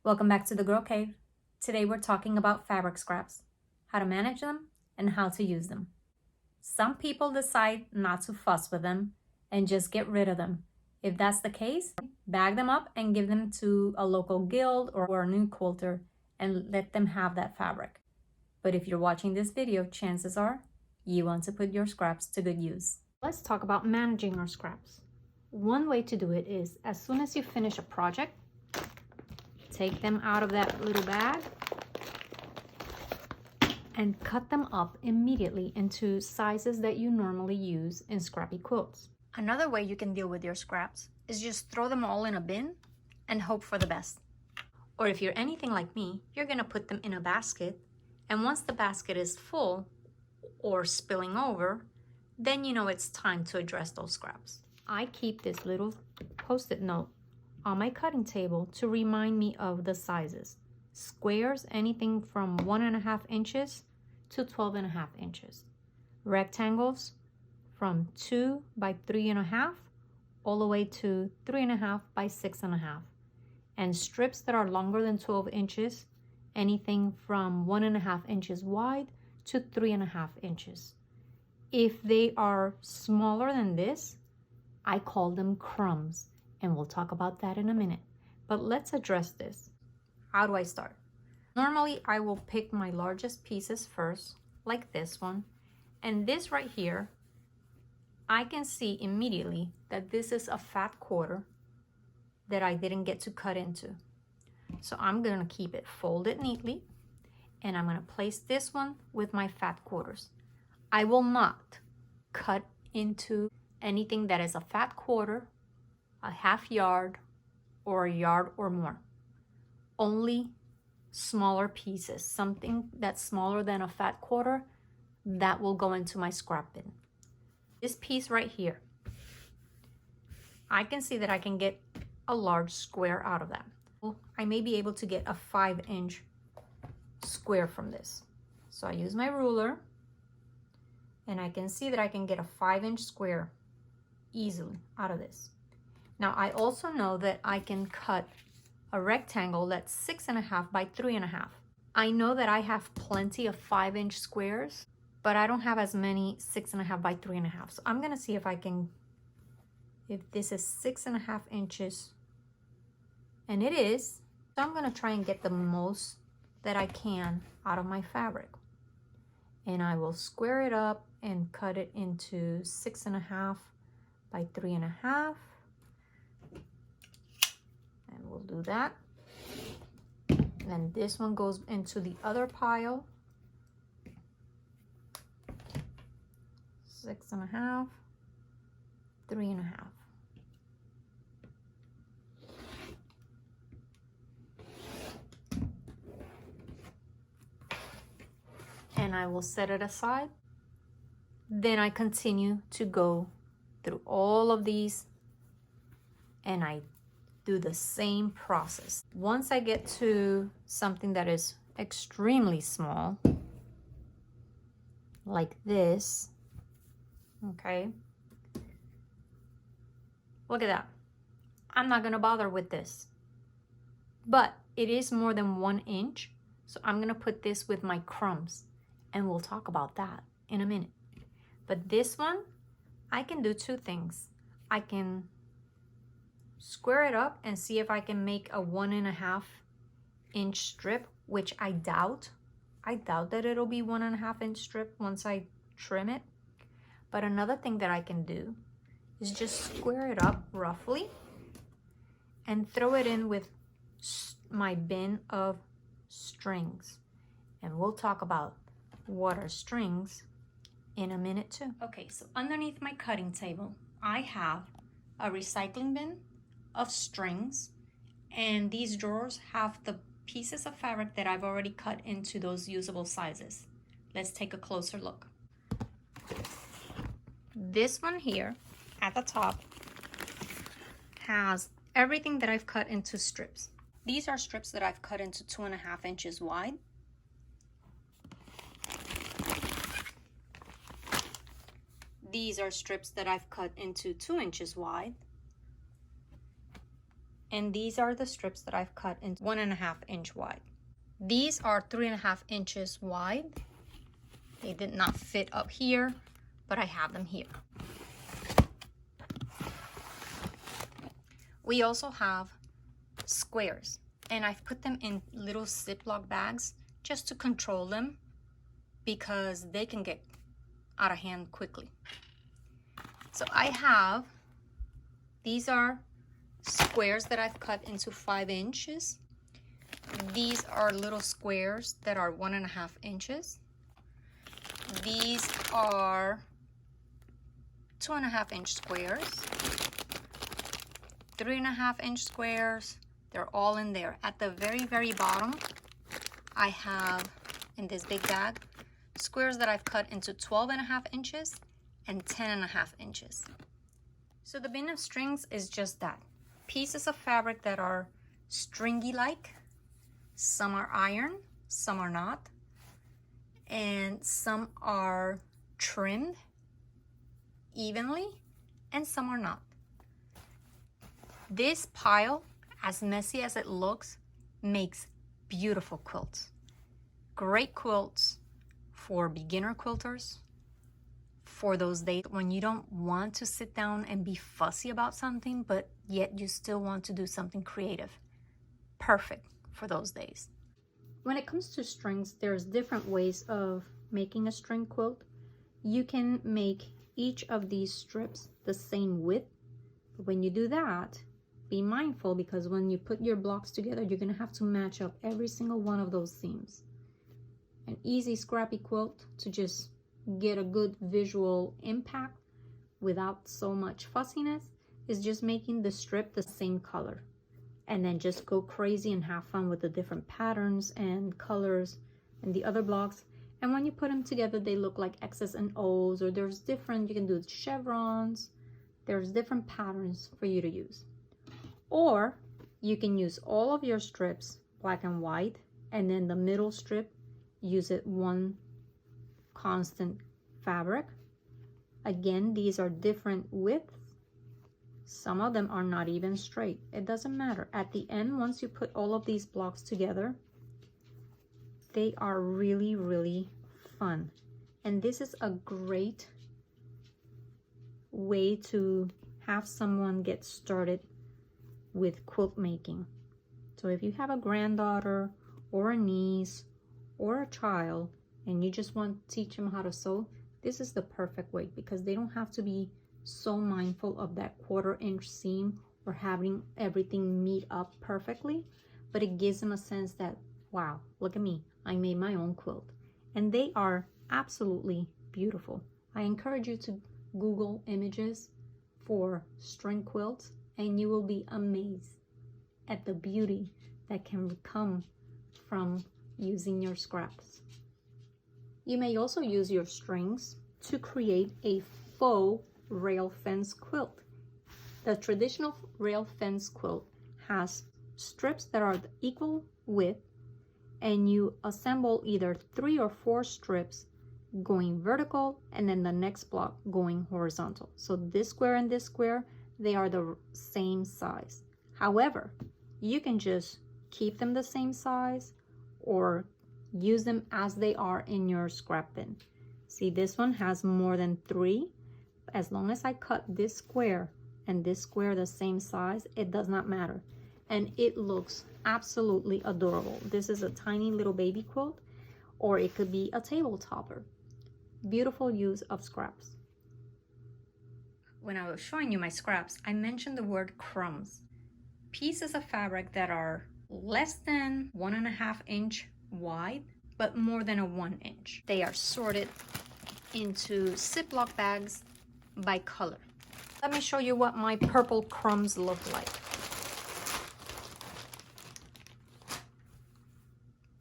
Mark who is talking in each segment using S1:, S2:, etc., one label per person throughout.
S1: Welcome back to the Girl Cave. Today we're talking about fabric scraps, how to manage them, and how to use them. Some people decide not to fuss with them and just get rid of them. If that's the case, bag them up and give them to a local guild or a new quilter and let them have that fabric. But if you're watching this video, chances are you want to put your scraps to good use. Let's talk about managing our scraps. One way to do it is as soon as you finish a project, take them out of that little bag and cut them up immediately into sizes that you normally use in scrappy quilts. Another way you can deal with your scraps is just throw them all in a bin and hope for the best. Or if you're anything like me, you're gonna put them in a basket, and once the basket is full or spilling over, then you know it's time to address those scraps. I keep this little post-it note on my cutting table to remind me of the sizes. Squares, anything from 1.5 inches to 12.5 inches. Rectangles from 2 by 3.5 all the way to 3.5 by 6.5. And strips that are longer than 12 inches, anything from 1.5 inches wide to 3.5 inches. If they are smaller than this, I call them crumbs. And we'll talk about that in a minute. But let's address this. How do I start? Normally, I will pick my largest pieces first, like this one. And this right here, I can see immediately that this is a fat quarter that I didn't get to cut into. So I'm gonna keep it folded neatly, and I'm gonna place this one with my fat quarters. I will not cut into anything that is a fat quarter, a half yard, or a yard or more. Only smaller pieces, something that's smaller than a fat quarter, that will go into my scrap bin. This piece right here, I can see that I can get a large square out of that. I may be able to get a 5-inch square from this. So I use my ruler, and I can see that I can get a 5-inch square easily out of this. Now, I also know that I can cut a rectangle that's 6.5 by 3.5. I know that I have plenty of 5-inch squares, but I don't have as many 6.5 by 3.5. So I'm gonna see if this is 6.5 inches, and it is. So I'm gonna try and get the most that I can out of my fabric. And I will square it up and cut it into 6.5 by 3.5. And we'll do that. And then this one goes into the other pile. 6.5, 3.5. And I will set it aside. Then I continue to go through all of these, and I do the same process. Once I get to something that is extremely small, like this, okay, look at that. I'm not gonna bother with this, but it is more than 1 inch, so I'm gonna put this with my crumbs, and we'll talk about that in a minute. But this one, I can do two things. I can square it up and see if I can make a 1.5 inch strip, which I doubt. I doubt that it'll be 1.5 inch strip once I trim it. But another thing that I can do is just square it up roughly and throw it in with my bin of strings. And we'll talk about what are strings in a minute too. Okay, so underneath my cutting table, I have a recycling bin of strings, and these drawers have the pieces of fabric that I've already cut into those usable sizes. Let's take a closer look. This one here at the top has everything that I've cut into strips. These are strips that I've cut into 2.5 inches wide. These are strips that I've cut into 2 inches wide. And these are the strips that I've cut into 1.5 inch wide. These are 3.5 inches wide. They did not fit up here, but I have them here. We also have squares, and I've put them in little Ziploc bags just to control them because they can get out of hand quickly. So I have, these are squares that I've cut into 5 inches. These are little squares that are 1.5 inches. These are 2.5 inch squares, 3.5 inch squares. They're all in there. At the very, very bottom, I have, in this big bag, squares that I've cut into 12.5 inches and 10.5 inches. So the bin of strings is just that. Pieces of fabric that are stringy-like. Some are iron, some are not. And some are trimmed evenly, and some are not. This pile, as messy as it looks, makes beautiful quilts. Great quilts for beginner quilters, for those days when you don't want to sit down and be fussy about something, but yet you still want to do something creative. Perfect for those days. When it comes to strings, there's different ways of making a string quilt. You can make each of these strips the same width. But when you do that, be mindful, because when you put your blocks together, you're going to have to match up every single one of those seams. An easy scrappy quilt to just get a good visual impact without so much fussiness is just making the strip the same color. And then just go crazy and have fun with the different patterns and colors and the other blocks. And when you put them together, they look like X's and O's, or there's different, you can do chevrons. There's different patterns for you to use. Or you can use all of your strips, black and white, and then the middle strip, use it one constant fabric. Again, these are different widths. Some of them are not even straight. It doesn't matter. At the end, once you put all of these blocks together, they are really, really fun. And this is a great way to have someone get started with quilt making. So if you have a granddaughter or a niece or a child and you just want to teach them how to sew, this is the perfect way, because they don't have to be so mindful of that 1/4 inch seam or having everything meet up perfectly, but it gives them a sense that, wow, look at me, I made my own quilt. And they are absolutely beautiful. I encourage you to Google images for string quilts, and you will be amazed at the beauty that can come from using your scraps. You may also use your strings to create a faux rail fence quilt. The traditional rail fence quilt has strips that are the equal width, and you assemble either 3 or 4 strips going vertical and then the next block going horizontal. So this square and this square, they are the same size. However, you can just keep them the same size or use them as they are in your scrap bin. See, this one has more than 3. As long as I cut this square and this square the same size, it does not matter. And it looks absolutely adorable. This is a tiny little baby quilt, or it could be a table topper. Beautiful use of scraps. When I was showing you my scraps, I mentioned the word crumbs. Pieces of fabric that are less than 1.5 inch wide, but more than a 1 inch. They are sorted into Ziploc bags by color. Let me show you what my purple crumbs look like.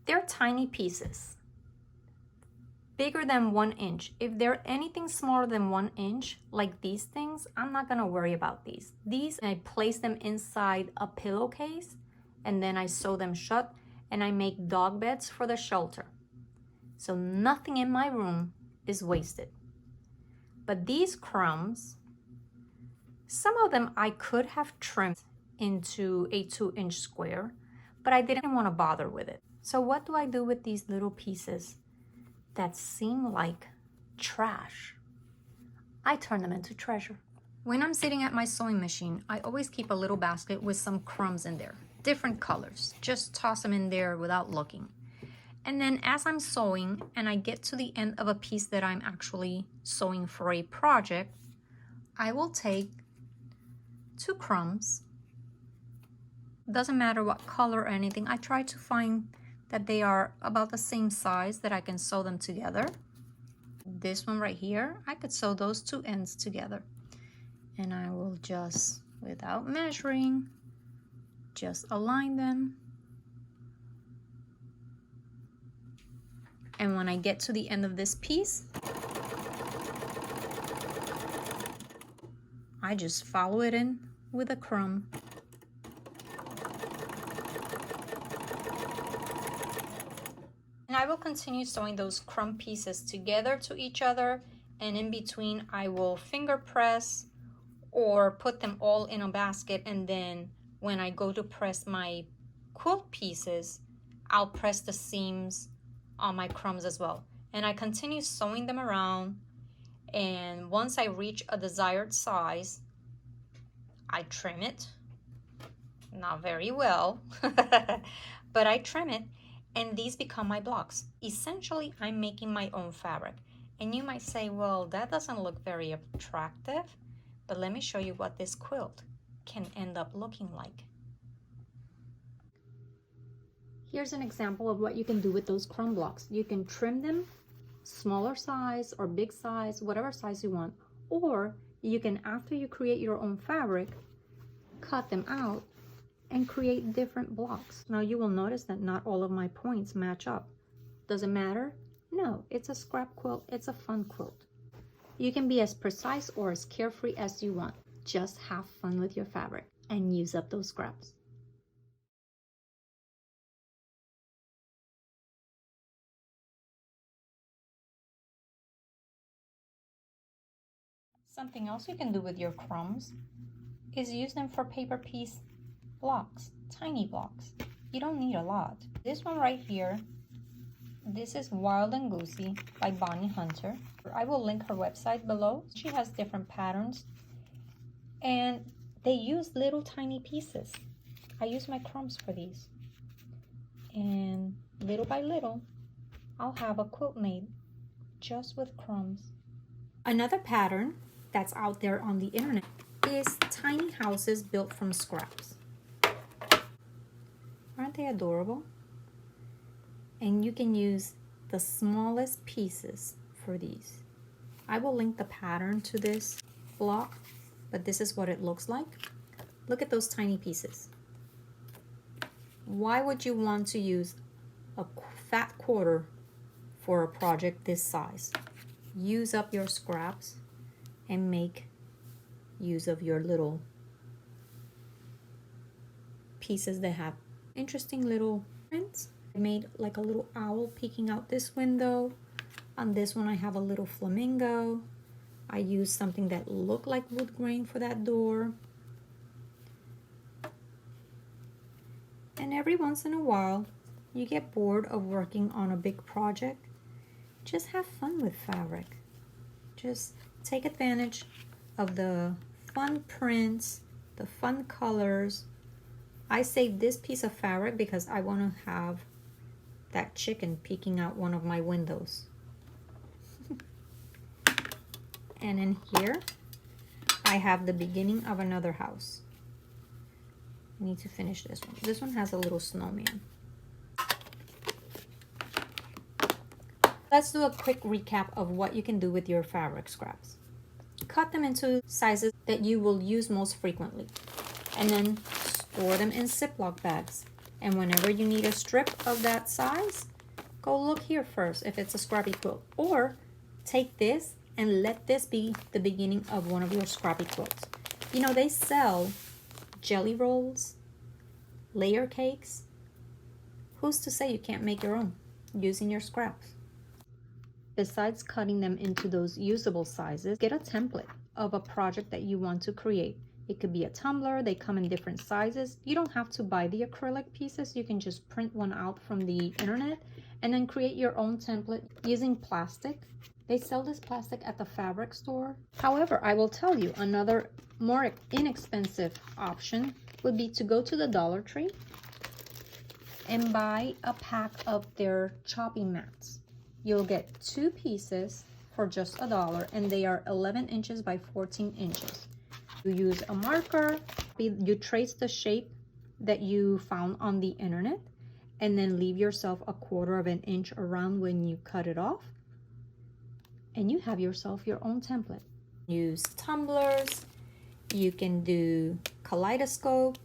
S1: They're tiny pieces, bigger than 1 inch. If they're anything smaller than 1 inch, like these things, I'm not gonna worry about these. These, I place them inside a pillowcase, and then I sew them shut, and I make dog beds for the shelter. So nothing in my room is wasted. But these crumbs, some of them I could have trimmed. into a 2-inch square, but I didn't want to bother with it. So what do I do with these little pieces that seem like trash? I turn them into treasure. When I'm sitting at my sewing machine, I always keep a little basket with some crumbs in there, different colors. Just toss them in there without looking. And then as I'm sewing and I get to the end of a piece that I'm actually sewing for a project, I will take 2 crumbs. Doesn't matter what color or anything. I try to find that they are about the same size that I can sew them together. This one right here, I could sew those 2 ends together. And I will just, without measuring, just align them. And when I get to the end of this piece, I just follow it in with a crumb. And I will continue sewing those crumb pieces together to each other, and in between I will finger press or put them all in a basket, and then when I go to press my quilt pieces, I'll press the seams on my crumbs as well. And I continue sewing them around, and once I reach a desired size, I trim it. Not very well, but I trim it, and these become my blocks. Essentially, I'm making my own fabric. And you might say, well, that doesn't look very attractive. But let me show you what this quilt can end up looking like. Here's an example of what you can do with those crumb blocks. You can trim them, smaller size or big size, whatever size you want. Or you can, after you create your own fabric, cut them out and create different blocks. Now you will notice that not all of my points match up. Does it matter? No, it's a scrap quilt, it's a fun quilt. You can be as precise or as carefree as you want. Just have fun with your fabric and use up those scraps. Something else you can do with your crumbs is use them for paper piece blocks, tiny blocks. You don't need a lot. This one right here, this is Wild and Goosey by Bonnie Hunter. I will link her website below. She has different patterns and they use little tiny pieces. I use my crumbs for these. And little by little, I'll have a quilt made just with crumbs. Another pattern that's out there on the internet is tiny houses built from scraps. Aren't they adorable? And you can use the smallest pieces for these. I will link the pattern to this block, but this is what it looks like. Look at those tiny pieces. Why would you want to use a fat quarter for a project this size? Use up your scraps and make use of your little pieces that have interesting little prints. I made like a little owl peeking out this window. On this one I have a little flamingo. I used something that looked like wood grain for that door. And every once in a while you get bored of working on a big project. Just have fun with fabric. Just take advantage of the fun prints, the fun colors. I saved this piece of fabric because I want to have that chicken peeking out one of my windows. And in here, I have the beginning of another house. I need to finish this one. This one has a little snowman. Let's do a quick recap of what you can do with your fabric scraps. Cut them into sizes that you will use most frequently, and then store them in Ziploc bags. And whenever you need a strip of that size, go look here first if it's a scrappy quilt. Or take this and let this be the beginning of one of your scrappy quilts. You know, they sell jelly rolls, layer cakes. Who's to say you can't make your own using your scraps? Besides cutting them into those usable sizes, get a template of a project that you want to create It could be a tumbler. They come in different sizes. You don't have to buy the acrylic pieces. You can just print one out from the internet and then create your own template using plastic. They sell this plastic at the fabric store. However, I will tell you, another more inexpensive option would be to go to the Dollar Tree and buy a pack of their chopping mats. You'll get 2 pieces for just $1, and they are 11 inches by 14 inches. You use a marker, you trace the shape that you found on the internet, and then leave yourself a 1/4 of an inch around when you cut it off, and you have yourself your own template. Use tumblers, you can do kaleidoscopes.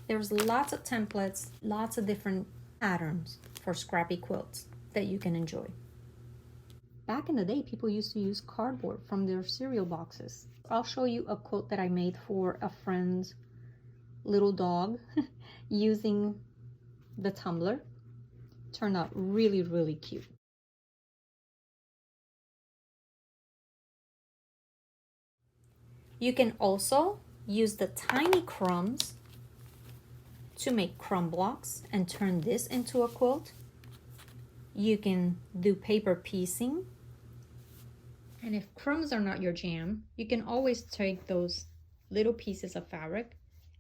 S1: There's lots of templates, lots of different patterns for scrappy quilts that you can enjoy. Back in the day, people used to use cardboard from their cereal boxes. I'll show you a quilt that I made for a friend's little dog using the tumbler. Turned out really, really cute. You can also use the tiny crumbs to make crumb blocks and turn this into a quilt. You can do paper piecing. And if crumbs are not your jam, you can always take those little pieces of fabric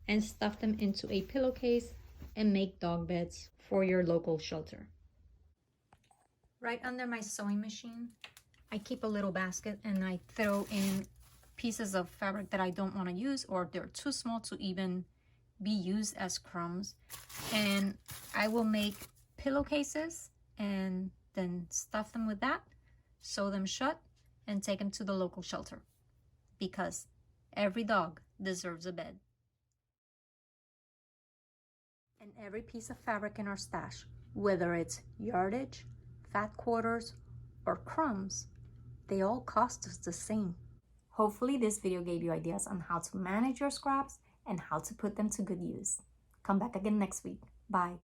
S1: and stuff them into a pillowcase and make dog beds for your local shelter. Right under my sewing machine, I keep a little basket and I throw in pieces of fabric that I don't want to use, or they're too small to even be used as crumbs. And I will make pillowcases and then stuff them with that, sew them shut, and take them to the local shelter, because every dog deserves a bed. And every piece of fabric in our stash, whether it's yardage, fat quarters, or crumbs, they all cost us the same. Hopefully this video gave you ideas on how to manage your scraps and how to put them to good use. Come back again next week. Bye.